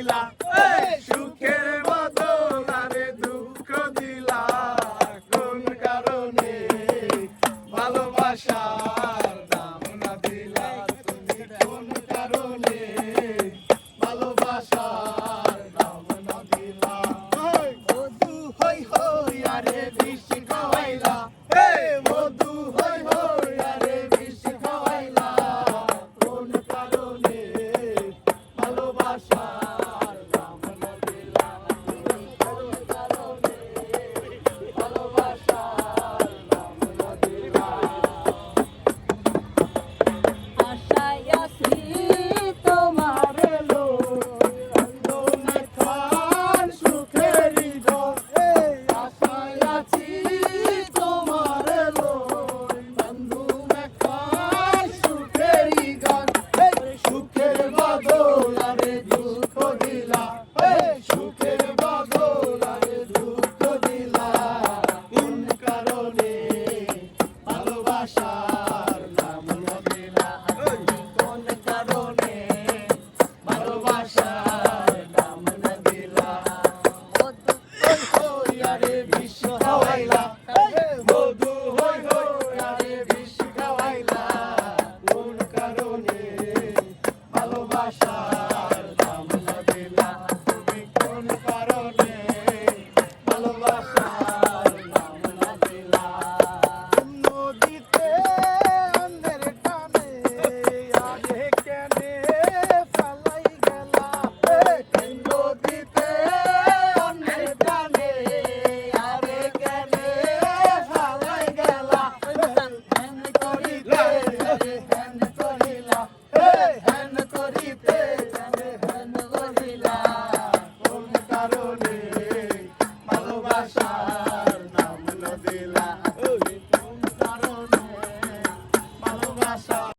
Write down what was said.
দিলা সুখের বদল আরে দুঃখ দিলা কোন কারণে ভালোবাসার দাম না দিলা তুমি কোন কারণে ভালোবাসার দাম না দিলা মধু হই হই আরে বিষ খাওয়াইলা মধু হই হই আরে বিষ খাওয়াইলা কোন কারণে ভালোবাসার দাম না দিলা কোন কারণে ভালোবাসার দাম না দিলা আশায় আছি তোমার লো খান সুখেরই ঘর আশায় আছি তোমার লই বন্ধু খান সুখেরই ঘর সুখের বদল আরে দুঃখ দিলা সুখের বদল আরে দুঃখ দিলা কোন কারণে ভালোবাসার নাম না দিলা কোন কারণে ভালোবাসার নাম না দিলা হই আরে বিষ খাওয়াইলা মধু হই হই আরে বিষ খাওয়াইলা কোন কারণে ভালোবাসার দাম না দিলা তুমি কোন কারণে ভালোবাসার দাম না দিলা নদীতে অন্যের টানে আগে কেনে পালাই গেলা নদীতে অন্যের টানে আগে কেনে পালাই গেলা হেন করিতে হেন করিলা হেন করিতে হেন করিলা কোন কারণে ভালোবাসা